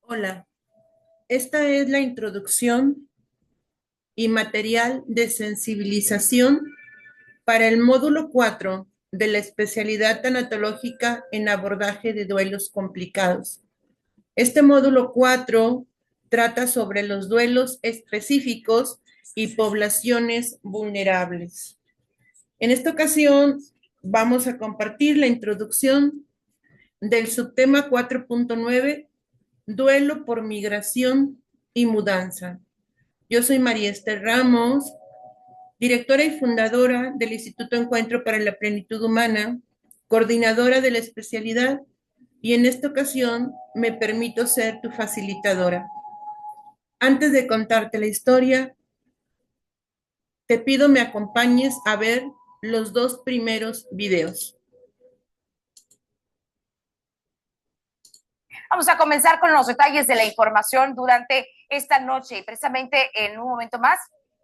Hola, esta es la introducción y material de sensibilización para el módulo 4 de la especialidad tanatológica en abordaje de duelos complicados. Este módulo 4 trata sobre los duelos específicos y poblaciones vulnerables. En esta ocasión vamos a compartir la introducción del subtema 4.9, duelo por migración y mudanza. Yo soy María Esther Ramos, directora y fundadora del Instituto Encuentro para la Plenitud Humana, coordinadora de la especialidad, y en esta ocasión me permito ser tu facilitadora. Antes de contarte la historia, te pido me acompañes a ver los dos primeros videos. Vamos a comenzar con los detalles de la información durante esta noche y precisamente en un momento más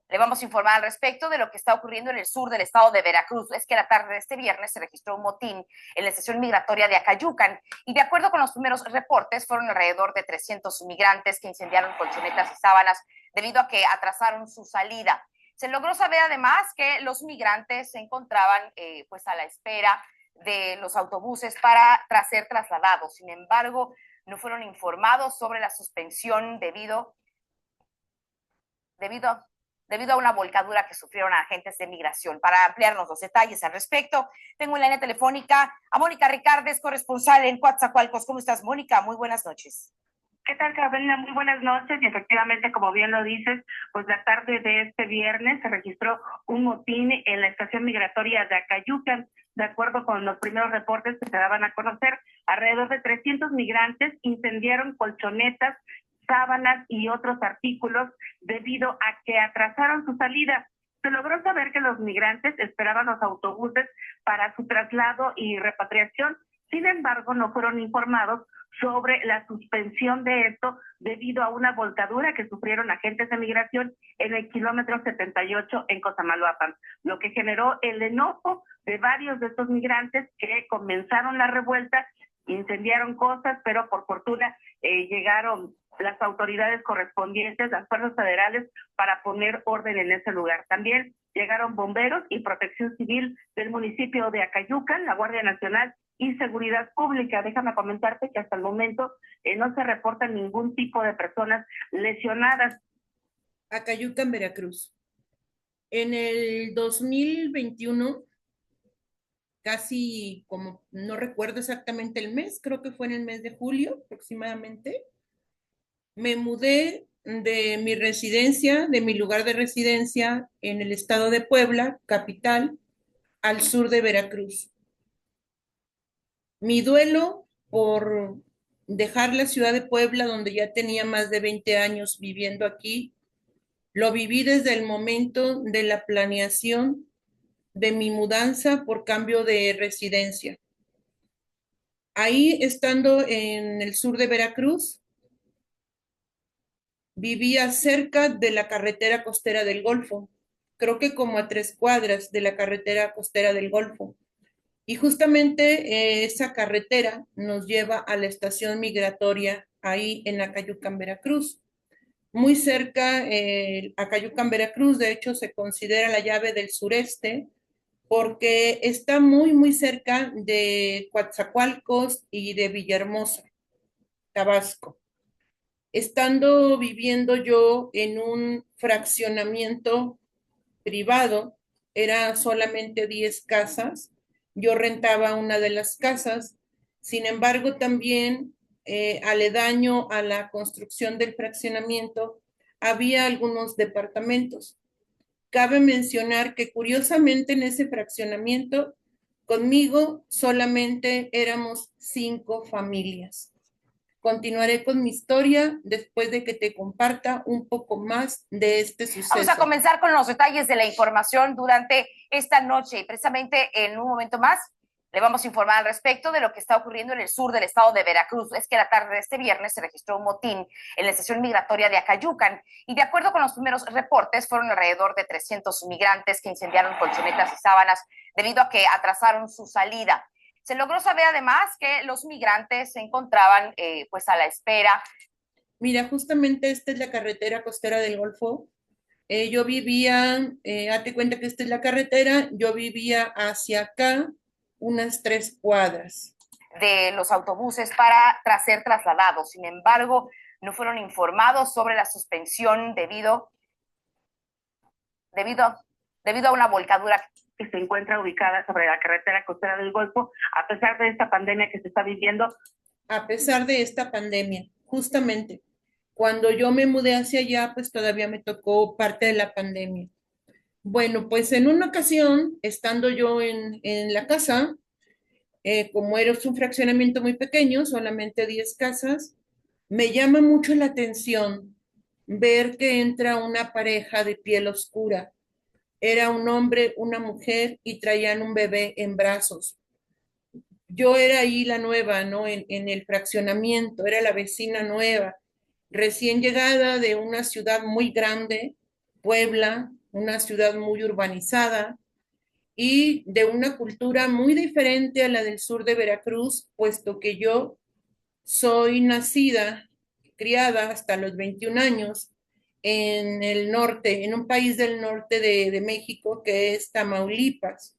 le vamos a informar al respecto de lo que está ocurriendo en el sur del estado de Veracruz. Es que la tarde de este viernes se registró un motín en la estación migratoria de Acayucan y de acuerdo con los primeros reportes fueron alrededor de 300 migrantes que incendiaron colchonetas y sábanas debido a que atrasaron su salida. Se logró saber además que los migrantes se encontraban pues a la espera de los autobuses para ser trasladados. Sin embargo, no fueron informados sobre la suspensión debido a una volcadura que sufrieron agentes de migración. Para ampliarnos los detalles al respecto, tengo en la línea telefónica a Mónica Ricardes, corresponsal en Coatzacoalcos. ¿Cómo estás, Mónica? Muy buenas noches. ¿Qué tal, Carolina? Muy buenas noches. Y efectivamente, como bien lo dices, pues la tarde de este viernes se registró un motín en la estación migratoria de Acayucan. De acuerdo con los primeros reportes que se daban a conocer, alrededor de 300 migrantes incendiaron colchonetas, sábanas y otros artículos debido a que atrasaron su salida. Se logró saber que los migrantes esperaban los autobuses para su traslado y repatriación. Sin embargo, no fueron informados sobre la suspensión de esto debido a una volcadura que sufrieron agentes de migración en el kilómetro 78 en Cosamaloapan, lo que generó el enojo de varios de estos migrantes que comenzaron la revuelta, incendiaron cosas, pero por fortuna llegaron las autoridades correspondientes, las fuerzas federales, para poner orden en ese lugar. También llegaron bomberos y protección civil del municipio de Acayucan, la Guardia Nacional y Seguridad Pública. Déjame comentarte que hasta el momento no se reporta ningún tipo de personas lesionadas. Acayucan, Veracruz. En el 2021, casi como no recuerdo exactamente el mes, creo que fue en el mes de julio aproximadamente, me mudé de mi residencia, de mi lugar de residencia en el estado de Puebla, capital, al sur de Veracruz. Mi duelo por dejar la ciudad de Puebla, donde ya tenía más de 20 años viviendo aquí, lo viví desde el momento de la planeación de mi mudanza por cambio de residencia. Ahí, estando en el sur de Veracruz, vivía cerca de la carretera costera del Golfo, creo que como a 3 cuadras de la carretera costera del Golfo. Y justamente esa carretera nos lleva a la estación migratoria ahí en Acayucan, Veracruz. Muy cerca, Acayucan, Veracruz, de hecho, se considera la llave del sureste porque está muy, muy cerca de Coatzacoalcos y de Villahermosa, Tabasco. Estando viviendo yo en un fraccionamiento privado, era solamente 10 casas, yo rentaba una de las casas, sin embargo también aledaño a la construcción del fraccionamiento había algunos departamentos. Cabe mencionar que curiosamente en ese fraccionamiento conmigo solamente éramos 5 familias. Continuaré con mi historia después de que te comparta un poco más de este suceso. Vamos a comenzar con los detalles de la información durante esta noche y precisamente en un momento más le vamos a informar al respecto de lo que está ocurriendo en el sur del estado de Veracruz. Es que la tarde de este viernes se registró un motín en la estación migratoria de Acayucan y de acuerdo con los primeros reportes fueron alrededor de 300 migrantes que incendiaron colchonetas y sábanas debido a que atrasaron su salida. Se logró saber además que los migrantes se encontraban pues a la espera Mira, justamente esta es la carretera costera del Golfo. Yo vivía, hazte cuenta que esta es la carretera, yo vivía hacia acá unas 3 cuadras. De los autobuses para ser trasladados. Sin embargo, no fueron informados sobre la suspensión debido, debido a una volcadura que se encuentra ubicada sobre la carretera costera del Golfo, a pesar de esta pandemia que se está viviendo. A pesar de esta pandemia, justamente, cuando yo me mudé hacia allá, pues todavía me tocó parte de la pandemia. Bueno, pues en una ocasión, estando yo en la casa, como era un fraccionamiento muy pequeño, solamente 10 casas, me llama mucho la atención ver que entra una pareja de piel oscura. Era un hombre, una mujer y traían un bebé en brazos. Yo era ahí la nueva, ¿no? En el fraccionamiento, era la vecina nueva, recién llegada de una ciudad muy grande, Puebla, una ciudad muy urbanizada y de una cultura muy diferente a la del sur de Veracruz, puesto que yo soy nacida, criada hasta los 21 años en el norte, en un país del norte de México que es Tamaulipas.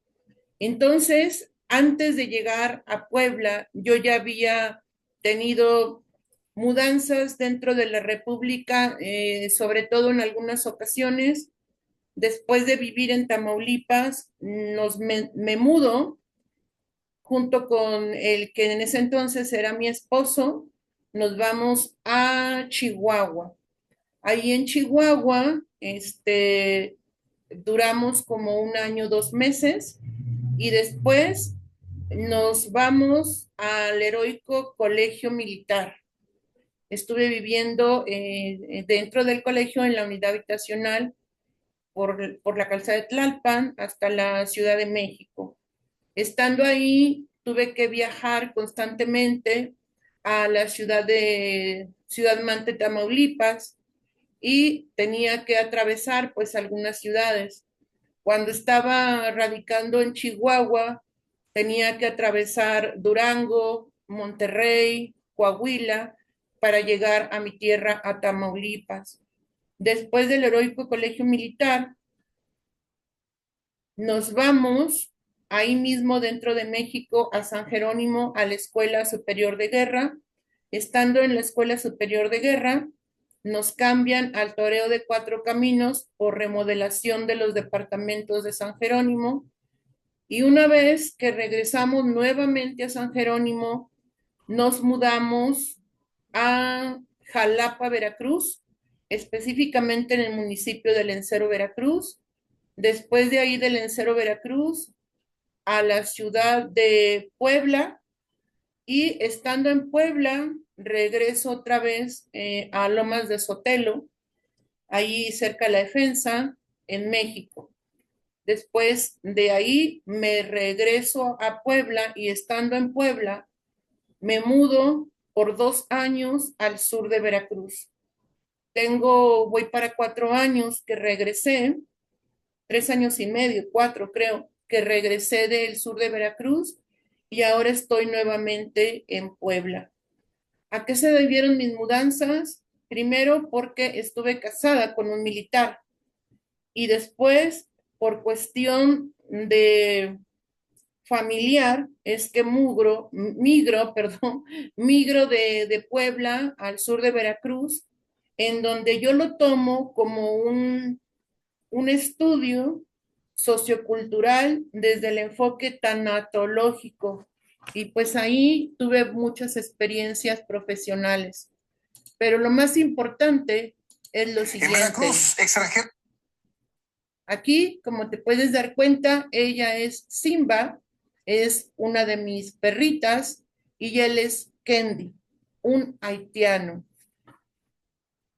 Entonces, antes de llegar a Puebla, yo ya había tenido mudanzas dentro de la República, sobre todo en algunas ocasiones. Después de vivir en Tamaulipas, me mudo junto con el que en ese entonces era mi esposo, nos vamos a Chihuahua. Ahí en Chihuahua, duramos como 1 año, 2 meses, y después nos vamos al heroico Colegio Militar. Estuve viviendo dentro del colegio en la unidad habitacional por la calzada de Tlalpan hasta la Ciudad de México. Estando ahí, tuve que viajar constantemente a la Ciudad Mante, Tamaulipas, y tenía que atravesar pues algunas ciudades. Cuando estaba radicando en Chihuahua, tenía que atravesar Durango, Monterrey, Coahuila, para llegar a mi tierra, a Tamaulipas. Después del heroico colegio militar, nos vamos ahí mismo dentro de México a San Jerónimo, a la Escuela Superior de Guerra. Estando en la Escuela Superior de Guerra, nos cambian al Toreo de Cuatro Caminos por remodelación de los departamentos de San Jerónimo. Y una vez que regresamos nuevamente a San Jerónimo, nos mudamos a Jalapa, Veracruz, específicamente en el municipio de Lencero, Veracruz. Después de ahí de Lencero, Veracruz, a la ciudad de Puebla, y estando en Puebla, regreso otra vez a Lomas de Sotelo, ahí cerca de la Defensa, en México. Después de ahí me regreso a Puebla y estando en Puebla, me mudo por 2 años al sur de Veracruz. Voy para 4 años que regresé, 3 años y medio, 4 creo, que regresé del sur de Veracruz y ahora estoy nuevamente en Puebla. ¿A qué se debieron mis mudanzas? Primero porque estuve casada con un militar y después por cuestión de familiar es que migro de Puebla al sur de Veracruz, en donde yo lo tomo como un estudio sociocultural desde el enfoque tanatológico. Y pues ahí tuve muchas experiencias profesionales. Pero lo más importante es lo siguiente. En Veracruz, extranjero. Aquí, como te puedes dar cuenta, ella es Simba, es una de mis perritas, y él es Kendi, un haitiano.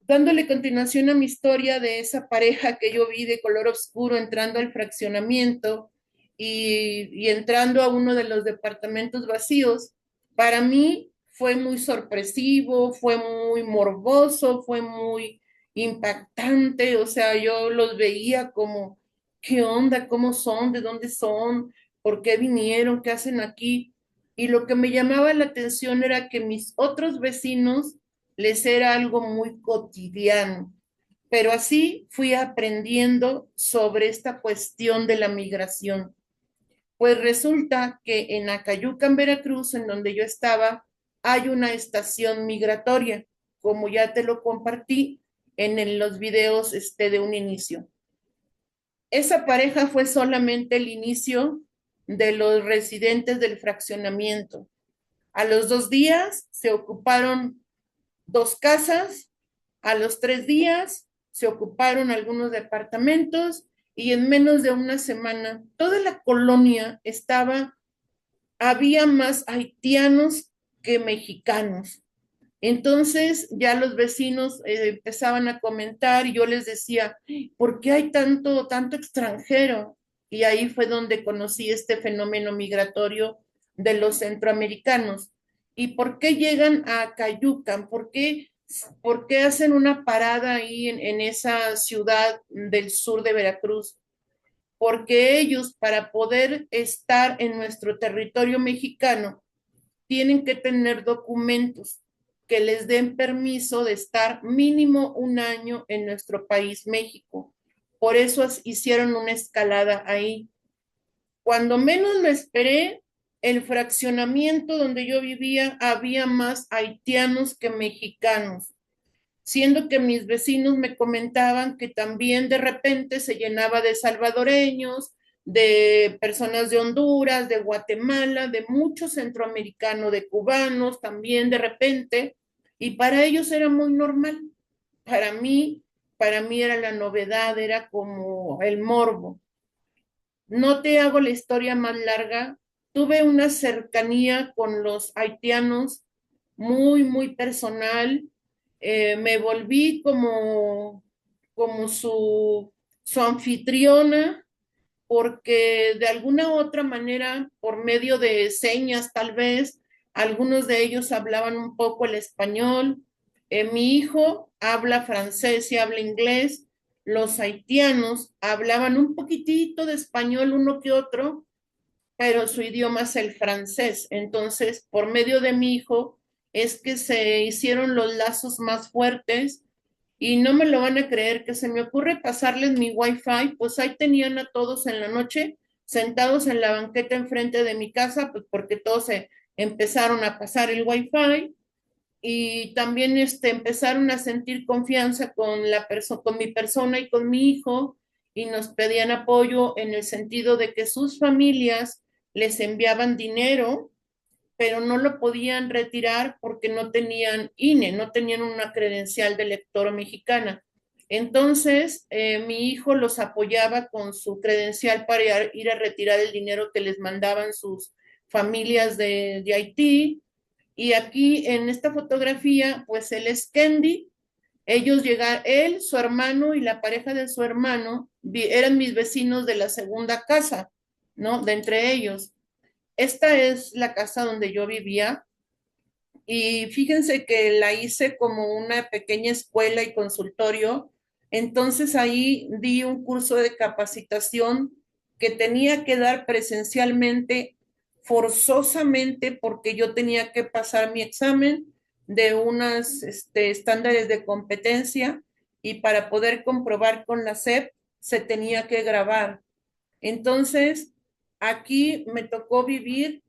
Dándole continuación a mi historia de esa pareja que yo vi de color oscuro entrando al fraccionamiento y entrando a uno de los departamentos vacíos, para mí fue muy sorpresivo, fue muy morboso, fue muy impactante. O sea, yo los veía como, ¿qué onda? ¿Cómo son? ¿De dónde son? ¿Por qué vinieron? ¿Qué hacen aquí? Y lo que me llamaba la atención era que mis otros vecinos les era algo muy cotidiano. Pero así fui aprendiendo sobre esta cuestión de la migración. Pues resulta que en Acayucan, Veracruz, en donde yo estaba, hay una estación migratoria, como ya te lo compartí los videos de un inicio. Esa pareja fue solamente el inicio de los residentes del fraccionamiento. A los 2 días se ocuparon 2 casas, a los 3 días se ocuparon algunos departamentos y en menos de una semana toda la colonia había más haitianos que mexicanos. Entonces ya los vecinos empezaban a comentar y yo les decía, ¿por qué hay tanto extranjero? Y ahí fue donde conocí este fenómeno migratorio de los centroamericanos. ¿Y por qué llegan a Cayucan? ¿Por qué hacen una parada ahí en esa ciudad del sur de Veracruz? Porque ellos, para poder estar en nuestro territorio mexicano, tienen que tener documentos que les den permiso de estar mínimo un año en nuestro país, México. Por eso hicieron una escalada ahí. Cuando menos lo esperé, el fraccionamiento donde yo vivía había más haitianos que mexicanos, siendo que mis vecinos me comentaban que también de repente se llenaba de salvadoreños, de personas de Honduras, de Guatemala, de muchos centroamericanos, de cubanos también de repente, y para ellos era muy normal. Para mí, para mí era la novedad, era como el morbo. No te hago la historia más larga. Tuve una cercanía con los haitianos muy personal. Me volví como su anfitriona, porque de alguna u otra manera, por medio de señas tal vez, algunos de ellos hablaban un poco el español. Mi hijo habla francés y habla inglés. Los haitianos hablaban un poquitito de español uno que otro, pero su idioma es el francés. Entonces, por medio de mi hijo, es que se hicieron los lazos más fuertes y no me lo van a creer que se me ocurre pasarles mi wifi, pues ahí tenían a todos en la noche sentados en la banqueta enfrente de mi casa, pues porque todos se empezaron a pasar el wifi y también empezaron a sentir confianza con mi persona y con mi hijo y nos pedían apoyo en el sentido de que sus familias les enviaban dinero, pero no lo podían retirar porque no tenían INE, no tenían una credencial de lector mexicana. Entonces, mi hijo los apoyaba con su credencial para ir a retirar el dinero que les mandaban sus familias de Haití. Y aquí en esta fotografía, pues él es Kendi. Ellos llegaron, él, su hermano y la pareja de su hermano eran mis vecinos de la segunda casa, ¿no? De entre ellos. Esta es la casa donde yo vivía y fíjense que la hice como una pequeña escuela y consultorio. Entonces ahí di un curso de capacitación que tenía que dar presencialmente, forzosamente, porque yo tenía que pasar mi examen de unos estándares de competencia y para poder comprobar con la SEP se tenía que grabar. Entonces, aquí me tocó vivir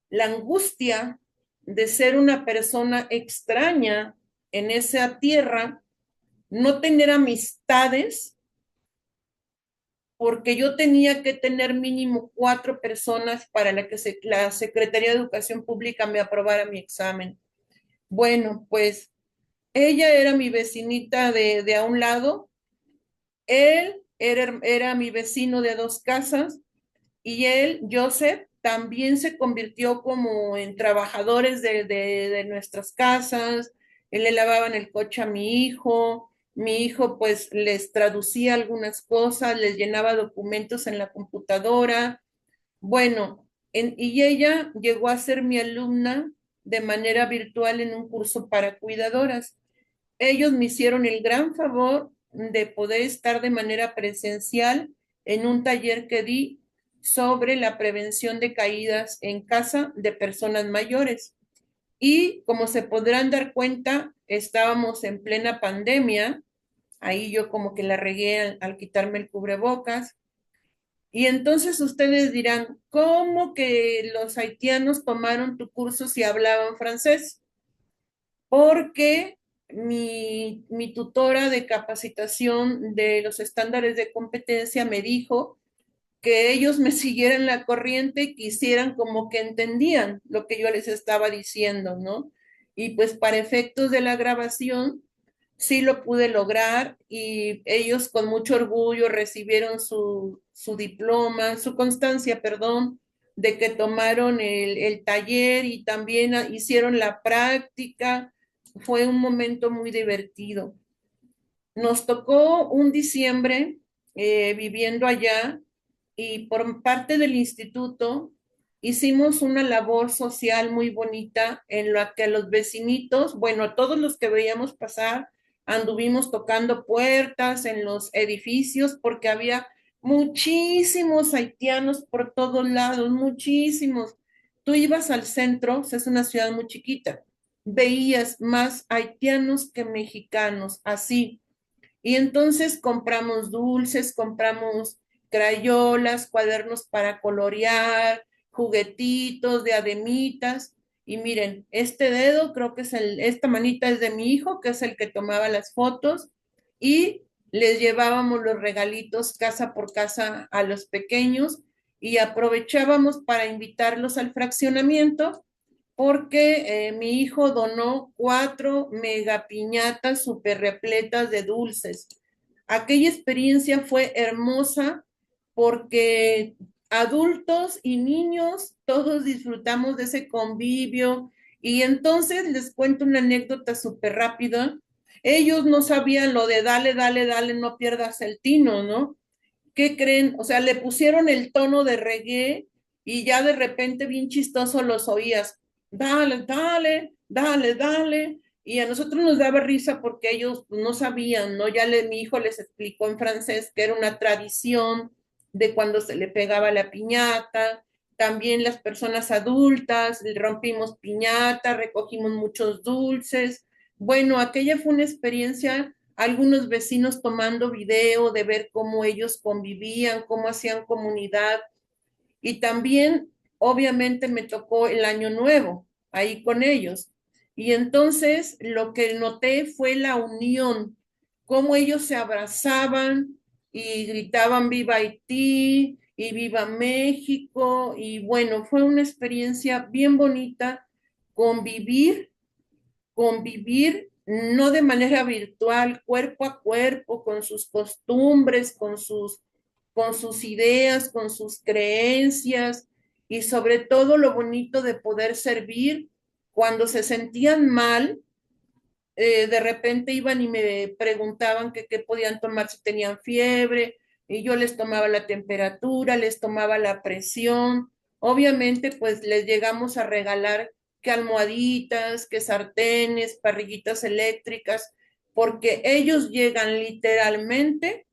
la angustia de ser una persona extraña en esa tierra, no tener amistades, porque yo tenía que tener mínimo 4 personas para la Secretaría de Educación Pública me aprobara mi examen. Bueno, pues ella era mi vecinita de a un lado, él era mi vecino de 2 casas y él, Joseph, también se convirtió como en trabajadores de nuestras casas. Él le lavaban el coche a mi hijo pues les traducía algunas cosas, les llenaba documentos en la computadora. Bueno, y ella llegó a ser mi alumna de manera virtual en un curso para cuidadoras. Ellos me hicieron el gran favor de poder estar de manera presencial en un taller que di sobre la prevención de caídas en casa de personas mayores. Y como se podrán dar cuenta, estábamos en plena pandemia, ahí yo como que la regué al quitarme el cubrebocas. Y entonces ustedes dirán, ¿cómo que los haitianos tomaron tu curso si hablaban francés? Porque mi tutora de capacitación de los estándares de competencia me dijo que ellos me siguieran la corriente y que hicieran como que entendían lo que yo les estaba diciendo, ¿no? Y pues para efectos de la grabación, sí lo pude lograr y ellos con mucho orgullo recibieron su diploma, su constancia, perdón, de que tomaron el taller y también hicieron la práctica. Fue un momento muy divertido. Nos tocó un diciembre viviendo allá y por parte del instituto hicimos una labor social muy bonita en la que los vecinitos, bueno, todos los que veíamos pasar, anduvimos tocando puertas en los edificios porque había muchísimos haitianos por todos lados, muchísimos. Tú ibas al centro, o sea, es una ciudad muy chiquita, veías más haitianos que mexicanos, así. Y entonces compramos dulces, compramos crayolas, cuadernos para colorear, juguetitos, diademitas. Y miren, este dedo creo que es esta manita es de mi hijo, que es el que tomaba las fotos, y les llevábamos los regalitos casa por casa a los pequeños y aprovechábamos para invitarlos al fraccionamiento porque mi hijo donó 4 megapiñatas súper repletas de dulces. Aquella experiencia fue hermosa porque adultos y niños todos disfrutamos de ese convivio y entonces les cuento una anécdota súper rápida. Ellos no sabían lo de dale, dale, dale, no pierdas el tino, ¿no? ¿Qué creen? O sea, le pusieron el tono de reggae y ya de repente bien chistoso los oías. Dale, dale, dale, dale. Y a nosotros nos daba risa porque ellos pues, no sabían, ¿no? Mi hijo les explicó en francés que era una tradición de cuando se le pegaba la piñata. También las personas adultas, rompimos piñata, recogimos muchos dulces. Bueno, aquella fue una experiencia algunos vecinos tomando video de ver cómo ellos convivían, cómo hacían comunidad. Y también, obviamente, me tocó el año nuevo ahí con ellos. Y entonces lo que noté fue la unión, cómo ellos se abrazaban y gritaban viva Haití y viva México. Y bueno, fue una experiencia bien bonita convivir convivir no de manera virtual, cuerpo a cuerpo, con sus costumbres, con sus ideas, con sus creencias y sobre todo lo bonito de poder servir cuando se sentían mal. De repente iban y me preguntaban que qué podían tomar si tenían fiebre, y yo les tomaba la temperatura, les tomaba la presión. Obviamente, pues les llegamos a regalar que almohaditas, que sartenes, parrillitas eléctricas, porque ellos llegan literalmente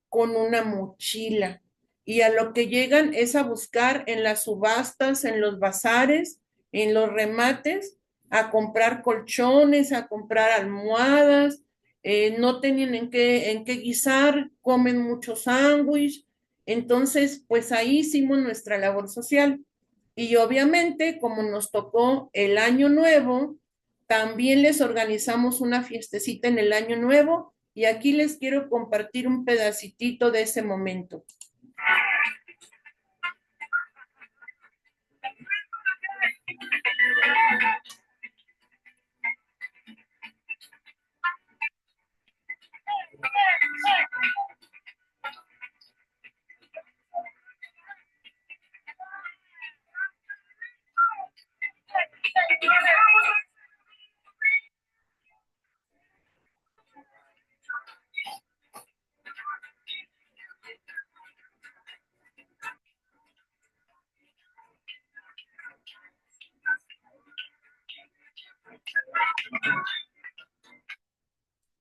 con una mochila y a lo que llegan es a buscar en las subastas, en los bazares, en los remates, a comprar colchones, a comprar almohadas, no tenían en qué guisar, comen mucho sándwich, entonces pues ahí hicimos nuestra labor social. Y obviamente, como nos tocó el año nuevo, también les organizamos una fiestecita en el año nuevo y aquí les quiero compartir un pedacitito de ese momento.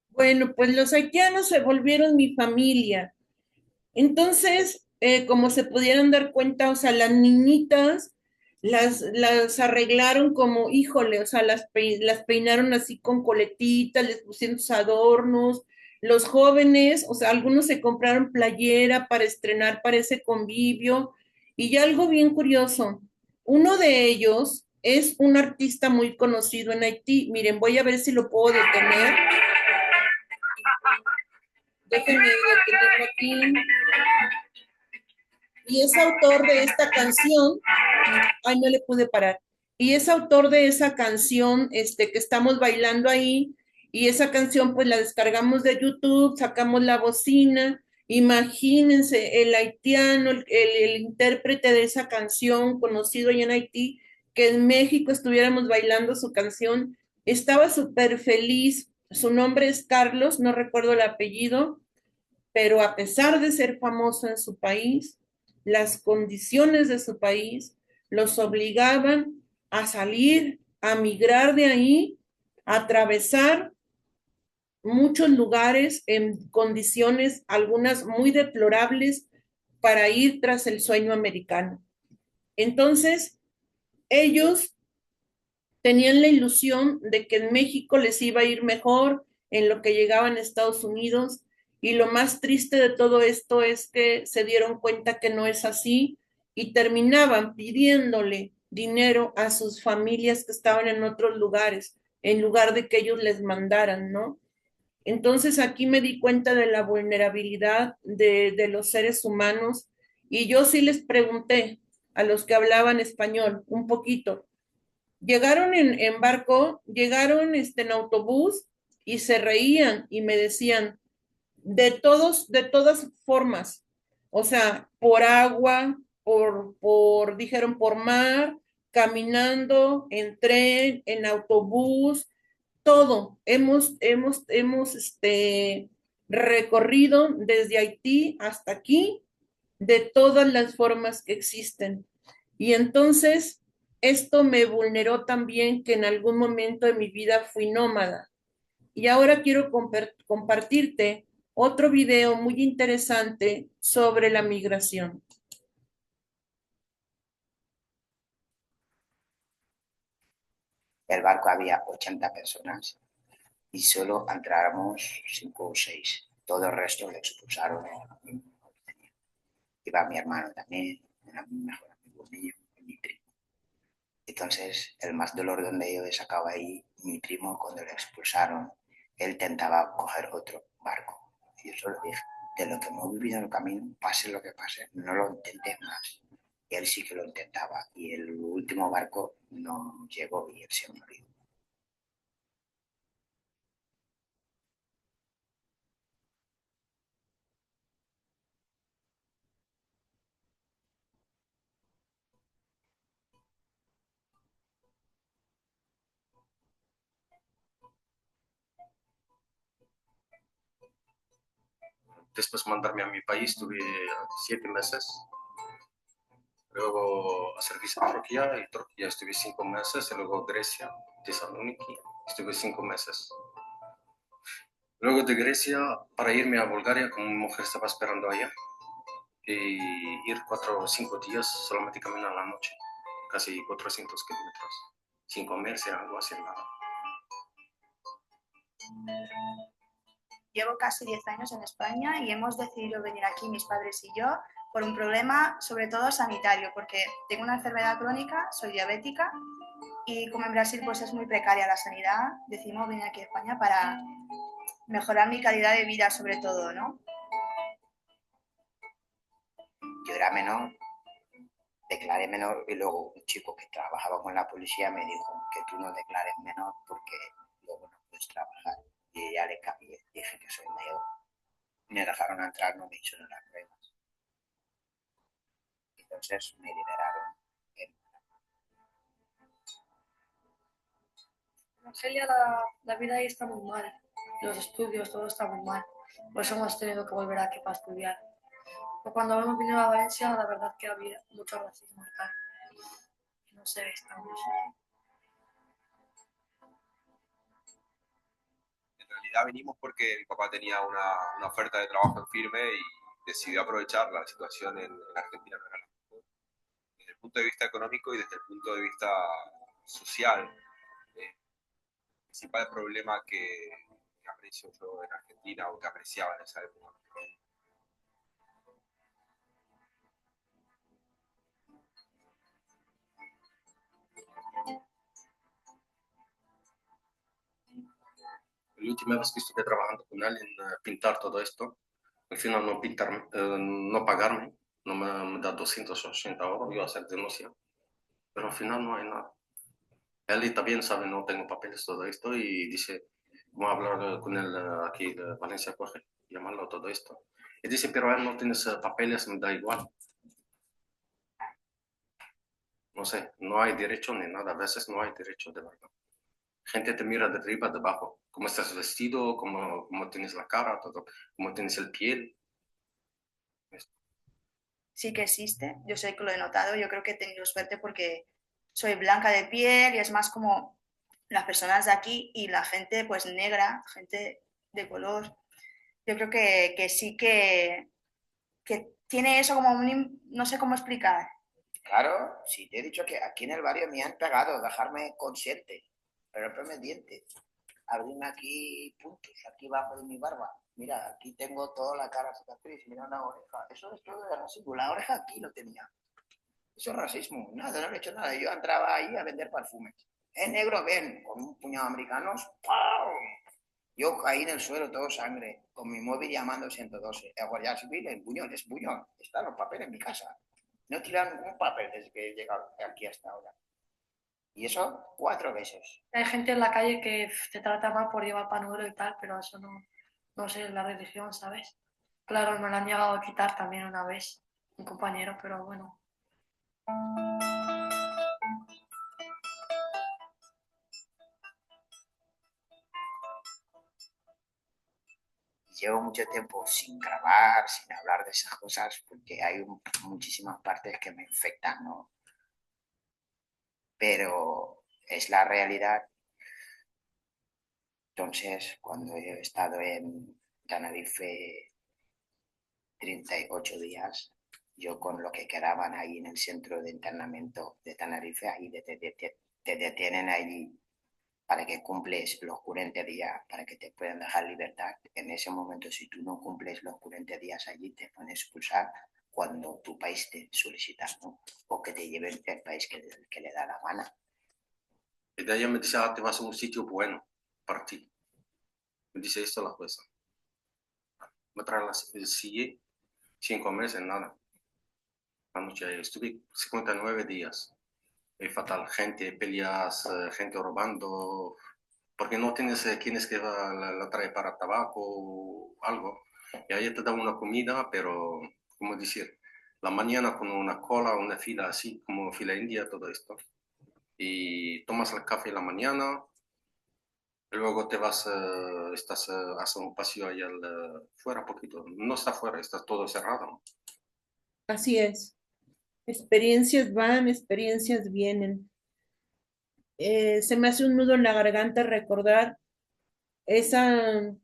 Bueno, pues los haitianos se volvieron mi familia. Entonces, como se pudieron dar cuenta, o sea, las niñitas las arreglaron como, híjole, o sea, las peinaron así con coletitas, les pusieron sus adornos. Los jóvenes, o sea, algunos se compraron playera para estrenar para ese convivio. Y ya algo bien curioso, uno de ellos es un artista muy conocido en Haití. Miren, voy a ver si lo puedo detener. Déjenme detenerlo aquí. Y es autor de esta canción. Ay, no le pude parar. Y es autor de esa canción, que estamos bailando ahí, y esa canción pues la descargamos de YouTube, sacamos la bocina, imagínense el haitiano, el intérprete de esa canción, conocido allá en Haití, que en México estuviéramos bailando su canción, estaba súper feliz, su nombre es Carlos, no recuerdo el apellido, pero a pesar de ser famoso en su país, las condiciones de su país los obligaban a salir, a migrar de ahí, a atravesar muchos lugares en condiciones, algunas muy deplorables, para ir tras el sueño americano. Entonces, ellos tenían la ilusión de que en México les iba a ir mejor en lo que llegaban a Estados Unidos, y lo más triste de todo esto es que se dieron cuenta que no es así y terminaban pidiéndole dinero a sus familias que estaban en otros lugares, en lugar de que ellos les mandaran, ¿no? Entonces aquí me di cuenta de la vulnerabilidad de los seres humanos, y yo sí les pregunté a los que hablaban español un poquito. Llegaron en barco, llegaron en autobús, y se reían y me decían, de todas formas, o sea, por agua, dijeron, por mar, caminando, en tren, en autobús, todo. Hemos recorrido desde Haití hasta aquí de todas las formas que existen. Y entonces esto me vulneró también, que en algún momento de mi vida fui nómada. Y ahora quiero compartirte otro video muy interesante sobre la migración. El barco había 80 personas y solo entráramos 5 o 6. Todo el resto lo expulsaron. Iba mi hermano también, era mi mejor amigo mío, mi primo. Entonces, el más dolor donde yo he sacado ahí, mi primo, cuando lo expulsaron, él intentaba coger otro barco. Y yo solo dije, de lo que hemos vivido en el camino, pase lo que pase, no lo intentes más. Y él sí que lo intentaba. Y el último barco no llegó y él se murió. Después mandarme a mi país, tuve 7 meses. Luego hacer visa a Turquía, y Turquía estuve 5 meses. Y luego Grecia, Tesaloniki, estuve 5 meses. Luego de Grecia, para irme a Bulgaria, como mi mujer estaba esperando allá, y ir 4 o 5 días solamente caminar a la noche, casi 400 kilómetros, sin comer, sin agua, sin nada. Llevo casi 10 años en España y hemos decidido venir aquí, mis padres y yo, por un problema sobre todo sanitario, porque tengo una enfermedad crónica, soy diabética, y como en Brasil pues es muy precaria la sanidad, decidimos venir aquí a España para mejorar mi calidad de vida sobre todo, ¿no? Yo era menor, declaré menor, y luego un chico que trabajaba con la policía me dijo que tú no declares menor porque luego no puedes trabajar. Y ya le cambié, dije que soy mayor. Me dejaron entrar, no me hicieron las pruebas. Entonces me liberaron. En Argelia la vida ahí está muy mal, los estudios, todo está muy mal. Por eso hemos tenido que volver aquí para estudiar. Pero cuando hemos venido a Valencia, la verdad que había mucho racismo y tal. No sé, estamos. En realidad venimos porque mi papá tenía una oferta de trabajo en firme y decidió aprovechar la situación en Argentina. No era la mejor. punto de vista económico y desde el punto de vista social. El principal problema que aprecio yo en Argentina o que apreciaba en esa época. La última vez que estuve trabajando con él en pintar todo esto, al final no pagarme, no me da 280 euros, yo hacer denuncia, pero al final no hay nada. Él también sabe, no tengo papeles, todo esto, y dice, vamos a hablar con él aquí de Valencia, coge, llamarlo todo esto. Y dice, pero él no tienes papeles, me da igual. No sé, no hay derecho ni nada, a veces no hay derecho de verdad. Gente te mira de arriba, de abajo, cómo estás vestido, cómo tienes la cara, todo, cómo tienes el piel. Sí que existe, yo sé que lo he notado, yo creo que he tenido suerte porque soy blanca de piel y es más como las personas de aquí y la gente pues negra, gente de color. Yo creo que sí que tiene eso como no sé cómo explicar. Claro, sí, te he dicho que aquí en el barrio me han pegado, dejarme consciente, romperme dientes, abrirme aquí puntos, aquí bajo de mi barba. Mira, aquí tengo toda la cara cicatriz, mira la oreja. Eso es todo de racismo. La oreja aquí lo tenía. Eso es racismo. Nada, no le he hecho nada. Yo entraba ahí a vender perfumes. Negro, ven, con un puñado de americanos. ¡Pau! Yo caí en el suelo todo sangre, con mi móvil llamando 112. El guardia civil, el buñón, es buñón. Están los papeles en mi casa. No he tirado ningún papel desde que he llegado aquí hasta ahora. Y eso 4 veces. Hay gente en la calle que te trata mal por llevar panuelo y tal, pero eso no sé, es la religión, ¿sabes? Claro, me lo han llegado a quitar también una vez, un compañero, pero bueno. Llevo mucho tiempo sin grabar, sin hablar de esas cosas, porque hay muchísimas partes que me infectan, ¿no? Pero es la realidad. Entonces, cuando he estado en Tenerife 38 días, yo con lo que quedaban ahí en el centro de internamiento de Tenerife, ahí te detienen allí para que cumples los 40 días, para que te puedan dejar libertad. En ese momento, si tú no cumples los 40 días allí, te pueden expulsar cuando tu país te solicita, ¿no? O que te lleven al país que le da la gana. Y de ella me dice, te vas a un sitio bueno para ti. Me dice esto la jueza. Me trae el CIE, 5 meses, nada. Anoche estuve 59 días. Es fatal, gente, peleas, gente robando, porque no tienes quién es que la trae para tabaco o algo. Y ahí te dan una comida, pero, como decir, la mañana con una cola, una fila así, como fila india, todo esto. Y tomas el café en la mañana, y luego te vas, haces un paseo ahí fuera un poquito. No está fuera, está todo cerrado. Así es. Experiencias van, experiencias vienen. Se me hace un nudo en la garganta recordar esa,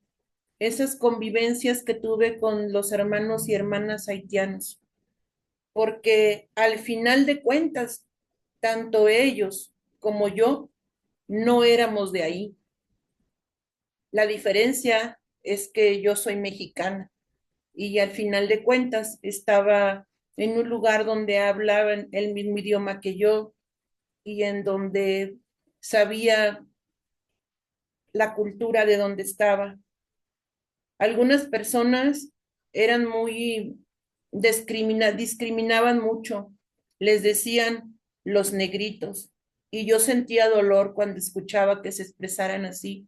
esas convivencias que tuve con los hermanos y hermanas haitianos, porque al final de cuentas, tanto ellos como yo no éramos de ahí. La diferencia es que yo soy mexicana y al final de cuentas estaba en un lugar donde hablaban el mismo idioma que yo y en donde sabía la cultura de donde estaba. Algunas personas eran muy discriminaban mucho, les decían los negritos y yo sentía dolor cuando escuchaba que se expresaran así.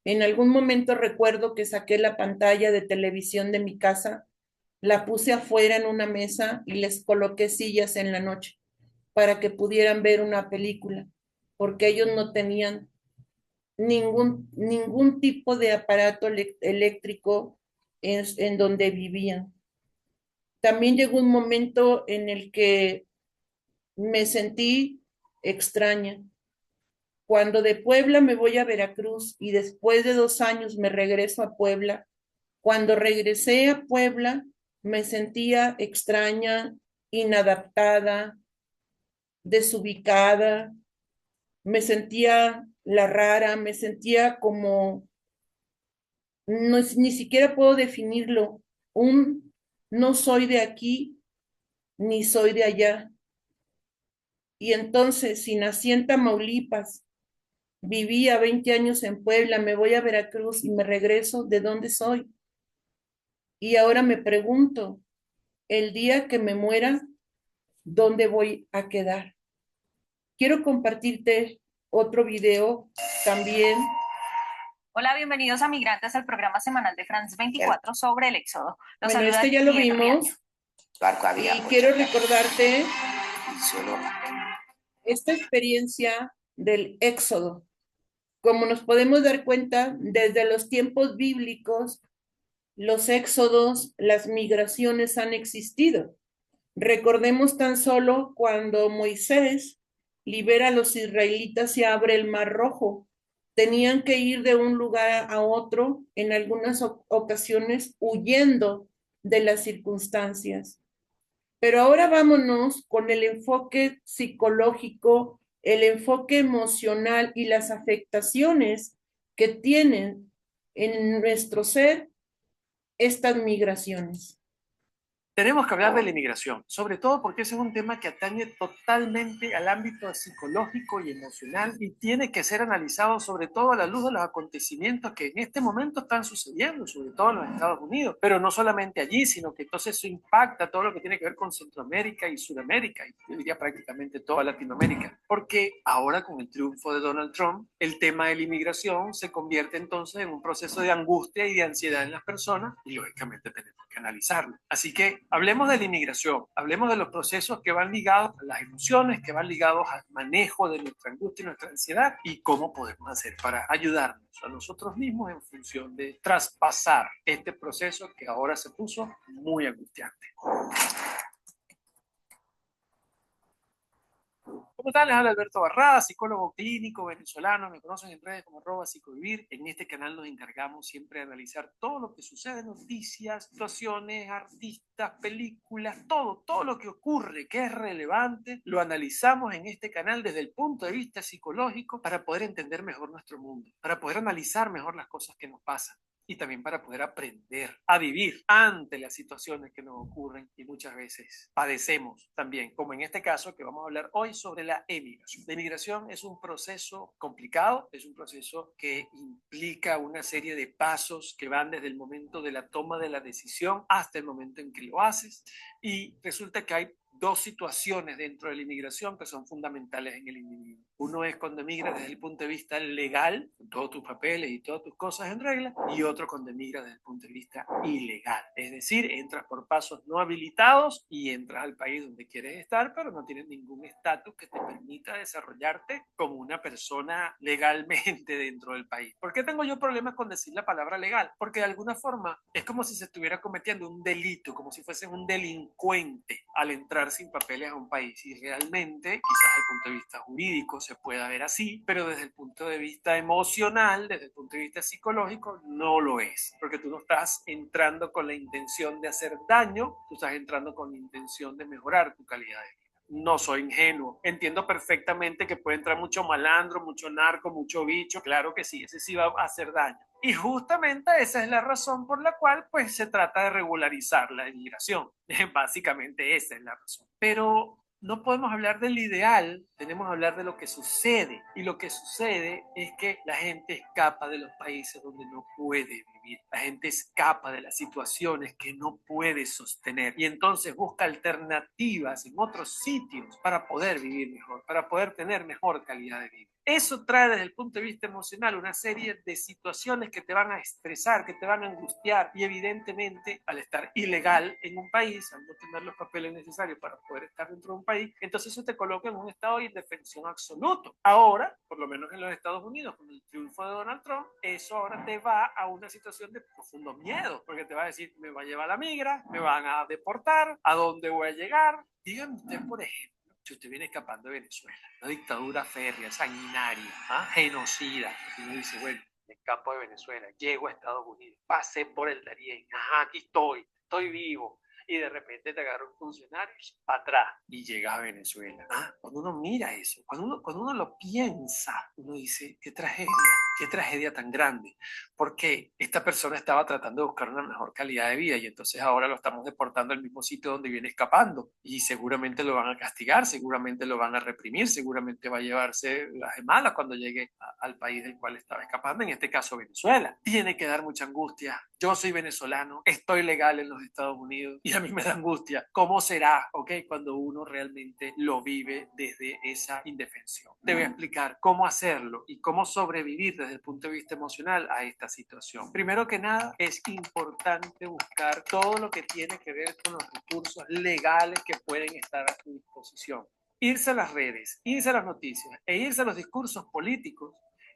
En algún momento recuerdo que saqué la pantalla de televisión de mi casa, la puse afuera en una mesa y les coloqué sillas en la noche para que pudieran ver una película, porque ellos no tenían ningún tipo de aparato eléctrico en donde vivían. También llegó un momento en el que me sentí extraña. Cuando de Puebla me voy a Veracruz y después de 2 años me regreso a Puebla, cuando regresé a Puebla me sentía extraña, inadaptada, desubicada, me sentía la rara, me sentía como, no, ni siquiera puedo definirlo, un no soy de aquí ni soy de allá. Y entonces, si nací en Tamaulipas, vivía 20 años en Puebla, me voy a Veracruz y me regreso, ¿de dónde soy? Y ahora me pregunto, el día que me muera, ¿dónde voy a quedar? Quiero compartirte otro video también. Hola, bienvenidos a Migrantes al programa semanal de France 24 sobre el éxodo. Bueno, este ya lo vimos. Y quiero recordarte esta experiencia del éxodo. Como nos podemos dar cuenta, desde los tiempos bíblicos, los éxodos, las migraciones han existido. Recordemos tan solo cuando Moisés libera a los israelitas y abre el Mar Rojo. Tenían que ir de un lugar a otro, en algunas ocasiones huyendo de las circunstancias. Pero ahora vámonos con el enfoque psicológico, el enfoque emocional y las afectaciones que tienen en nuestro ser estas migraciones. Tenemos que hablar de la inmigración, sobre todo porque ese es un tema que atañe totalmente al ámbito psicológico y emocional y tiene que ser analizado sobre todo a la luz de los acontecimientos que en este momento están sucediendo, sobre todo en los Estados Unidos, pero no solamente allí, sino que entonces eso impacta todo lo que tiene que ver con Centroamérica y Sudamérica, y yo diría prácticamente toda Latinoamérica, porque ahora con el triunfo de Donald Trump, el tema de la inmigración se convierte entonces en un proceso de angustia y de ansiedad en las personas y lógicamente tenemos que analizarlo. Así que hablemos de la inmigración, hablemos de los procesos que van ligados a las emociones, que van ligados al manejo de nuestra angustia y nuestra ansiedad y cómo podemos hacer para ayudarnos a nosotros mismos en función de traspasar este proceso que ahora se puso muy angustiante. ¿Cómo están? Les habla Alberto Barrada, psicólogo clínico venezolano. Me conocen en redes como @psicovivir. En este canal nos encargamos siempre de analizar todo lo que sucede, noticias, situaciones, artistas, películas, todo lo que ocurre que es relevante, lo analizamos en este canal desde el punto de vista psicológico para poder entender mejor nuestro mundo, para poder analizar mejor las cosas que nos pasan y también para poder aprender a vivir ante las situaciones que nos ocurren y muchas veces padecemos también, como en este caso que vamos a hablar hoy sobre la emigración. La emigración es un proceso complicado, es un proceso que implica una serie de pasos que van desde el momento de la toma de la decisión hasta el momento en que lo haces, y resulta que hay dos situaciones dentro de la inmigración que son fundamentales en el individuo. Uno es cuando emigras desde el punto de vista legal, con todos tus papeles y todas tus cosas en regla, y otro cuando emigras desde el punto de vista ilegal. Es decir, entras por pasos no habilitados y entras al país donde quieres estar, pero no tienes ningún estatus que te permita desarrollarte como una persona legalmente dentro del país. ¿Por qué tengo yo problemas con decir la palabra legal? Porque de alguna forma es como si se estuviera cometiendo un delito, como si fuese un delincuente al entrar sin papeles a un país, y realmente quizás desde el punto de vista jurídico se pueda ver así, pero desde el punto de vista emocional, desde el punto de vista psicológico, no lo es, porque tú no estás entrando con la intención de hacer daño, tú estás entrando con la intención de mejorar tu calidad de vida. No soy ingenuo, entiendo perfectamente que puede entrar mucho malandro, mucho narco, mucho bicho, claro que sí, ese sí va a hacer daño. Y justamente esa es la razón por la cual pues se trata de regularizar la inmigración. Básicamente esa es la razón. Pero no podemos hablar del ideal, tenemos que hablar de lo que sucede. Y lo que sucede es que la gente escapa de los países donde no puede vivir. La gente escapa de las situaciones que no puede sostener. Y entonces busca alternativas en otros sitios para poder vivir mejor, para poder tener mejor calidad de vida. Eso trae desde el punto de vista emocional una serie de situaciones que te van a estresar, que te van a angustiar, y evidentemente al estar ilegal en un país, al no tener los papeles necesarios para poder estar dentro de un país, entonces eso te coloca en un estado de indefensión absoluto. Ahora, por lo menos en los Estados Unidos, con el triunfo de Donald Trump, eso ahora te va a una situación de profundo miedo, porque te va a decir, me va a llevar la migra, me van a deportar, ¿a dónde voy a llegar? Díganme usted, por ejemplo, si usted viene escapando de Venezuela, una dictadura férrea, sanguinaria, genocida, y uno dice, bueno, me escapo de Venezuela, llego a Estados Unidos, pasé por el Darién, aquí estoy vivo, y de repente te agarra un funcionario para atrás y llegas a Venezuela. Cuando uno mira eso, cuando uno lo piensa, uno dice, qué tragedia tan grande, porque esta persona estaba tratando de buscar una mejor calidad de vida y entonces ahora lo estamos deportando al mismo sitio donde viene escapando y seguramente lo van a castigar, seguramente lo van a reprimir, seguramente va a llevarse las de malas cuando llegue al país del cual estaba escapando, en este caso Venezuela. Tiene que dar mucha angustia. Yo soy venezolano, estoy legal en los Estados Unidos y a mí me da angustia. ¿Cómo será, cuando uno realmente lo vive desde esa indefensión? Te voy a explicar cómo hacerlo y cómo sobrevivir desde el punto de vista emocional a esta situación. Primero que nada, es importante buscar todo lo que tiene que ver con los recursos legales que pueden estar a tu disposición. Irse a las redes, irse a las noticias e irse a los discursos políticos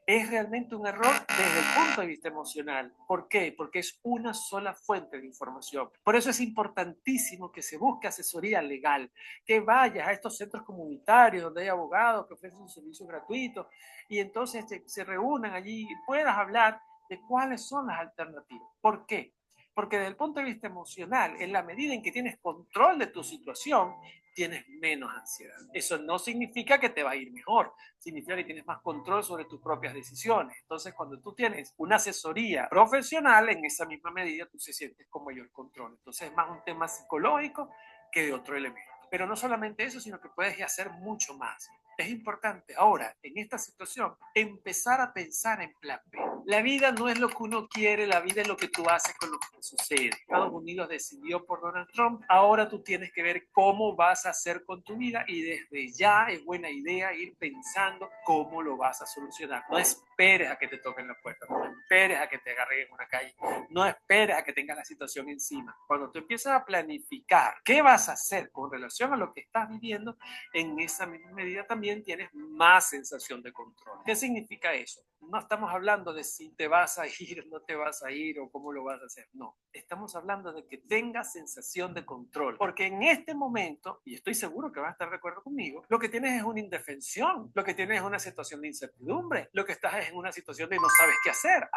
es realmente un error desde el punto de vista emocional. ¿Por qué? Porque es una sola fuente de información. Por eso es importantísimo que se busque asesoría legal, que vayas a estos centros comunitarios donde hay abogados que ofrecen un servicio gratuito y entonces se reúnan allí y puedas hablar de cuáles son las alternativas. ¿Por qué? Porque desde el punto de vista emocional, en la medida en que tienes control de tu situación, tienes menos ansiedad. Eso no significa que te va a ir mejor, significa que tienes más control sobre tus propias decisiones. Entonces, cuando tú tienes una asesoría profesional, en esa misma medida tú se sientes con mayor control. Entonces, es más un tema psicológico que de otro elemento. Pero no solamente eso, sino que puedes hacer mucho más. Es importante ahora, en esta situación, empezar a pensar en plan B. La vida no es lo que uno quiere, la vida es lo que tú haces con lo que te sucede. Estados Unidos decidió por Donald Trump, ahora tú tienes que ver cómo vas a hacer con tu vida y desde ya es buena idea ir pensando cómo lo vas a solucionar. No esperes a que te toquen la puerta, no esperes a que te agarren en una calle, no esperes a que tengas la situación encima. Cuando tú empiezas a planificar qué vas a hacer con relación a lo que estás viviendo, en esa misma medida también tienes más sensación de control. ¿Qué significa eso? No estamos hablando de si te vas a ir, no te vas a ir o cómo lo vas a hacer. No, estamos hablando de que tengas sensación de control. Porque en este momento, y estoy seguro que vas a estar de acuerdo conmigo, lo que tienes es una indefensión, lo que tienes es una situación de incertidumbre, lo que estás es en una situación de no sabes qué hacer.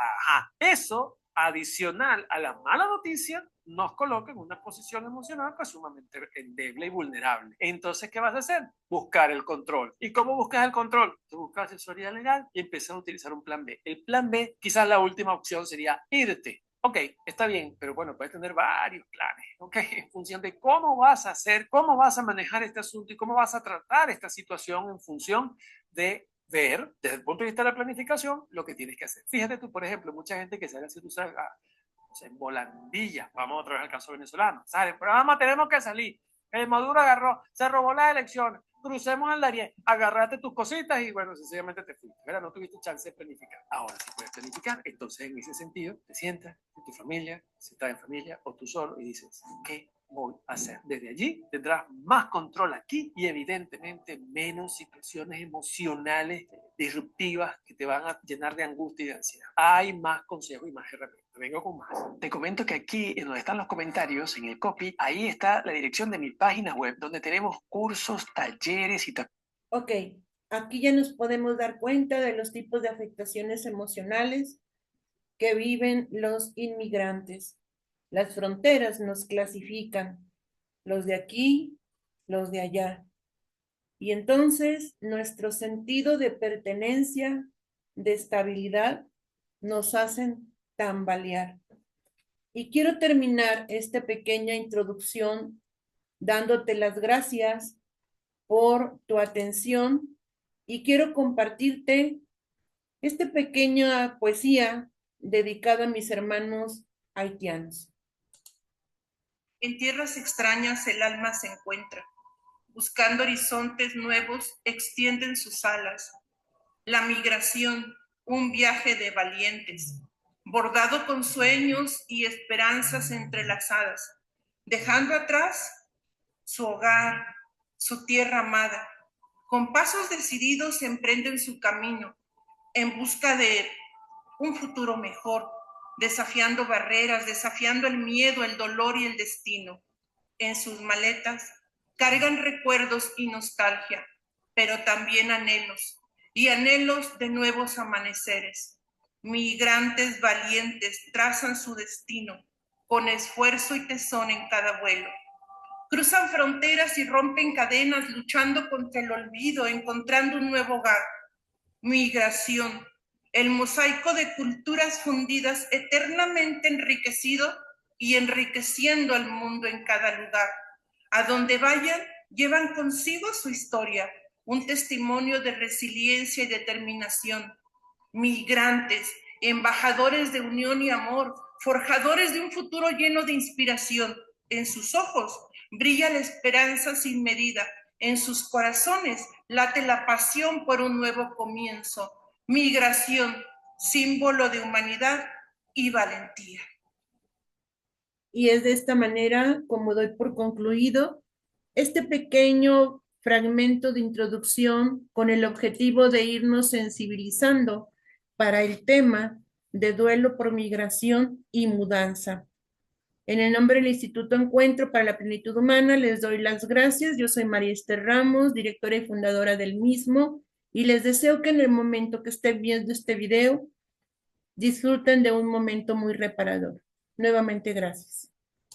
Eso, adicional a la mala noticia, nos coloca en una posición emocional pues sumamente endeble y vulnerable. Entonces, ¿qué vas a hacer? Buscar el control. ¿Y cómo buscas el control? Tú buscas asesoría legal y empiezas a utilizar un plan B. El plan B, quizás la última opción sería irte. Ok, está bien, pero bueno, puedes tener varios planes, ok, en función de cómo vas a hacer, cómo vas a manejar este asunto y cómo vas a tratar esta situación en función de ver, desde el punto de vista de la planificación, lo que tienes que hacer. Fíjate tú, por ejemplo, mucha gente que sale así, tú sabes, en volandilla, vamos otra vez al caso venezolano, sale, pero vamos, tenemos que salir, Maduro agarró, se robó las elecciones, crucemos el Darién, agarraste tus cositas y bueno, sencillamente te fuiste, ¿verdad? No tuviste chance de planificar. Ahora sí puedes planificar, entonces en ese sentido te sientas con tu familia, si estás en familia o tú solo y dices, ¿qué voy a hacer? Desde allí tendrás más control aquí y evidentemente menos situaciones emocionales disruptivas que te van a llenar de angustia y de ansiedad. Hay más consejos y más herramientas. Vengo con más. Te comento que aquí, en donde están los comentarios, en el copy, ahí está la dirección de mi página web, donde tenemos cursos, talleres y... Ok, aquí ya nos podemos dar cuenta de los tipos de afectaciones emocionales que viven los inmigrantes. Las fronteras nos clasifican, los de aquí, los de allá. Y entonces nuestro sentido de pertenencia, de estabilidad, nos hacen tambalear. Y quiero terminar esta pequeña introducción dándote las gracias por tu atención y quiero compartirte esta pequeña poesía dedicada a mis hermanos haitianos. En tierras extrañas el alma se encuentra, buscando horizontes nuevos, extienden sus alas. La migración, un viaje de valientes, bordado con sueños y esperanzas entrelazadas, dejando atrás su hogar, su tierra amada. Con pasos decididos emprenden su camino en busca de un futuro mejor, desafiando barreras, desafiando el miedo, el dolor y el destino. En sus maletas cargan recuerdos y nostalgia, pero también anhelos, y anhelos de nuevos amaneceres. Migrantes valientes trazan su destino, con esfuerzo y tesón en cada vuelo. Cruzan fronteras y rompen cadenas, luchando contra el olvido, encontrando un nuevo hogar. Migración, el mosaico de culturas fundidas eternamente enriquecido y enriqueciendo al mundo en cada lugar. A donde vayan, llevan consigo su historia, un testimonio de resiliencia y determinación. Migrantes, embajadores de unión y amor, forjadores de un futuro lleno de inspiración. En sus ojos brilla la esperanza sin medida, en sus corazones late la pasión por un nuevo comienzo. Migración, símbolo de humanidad y valentía. Y es de esta manera como doy por concluido este pequeño fragmento de introducción con el objetivo de irnos sensibilizando para el tema de duelo por migración y mudanza. En el nombre del Instituto Encuentro para la Plenitud Humana les doy las gracias. Yo soy María Esther Ramos, directora y fundadora del mismo, y les deseo que en el momento que estén viendo este video disfruten de un momento muy reparador. Nuevamente, gracias.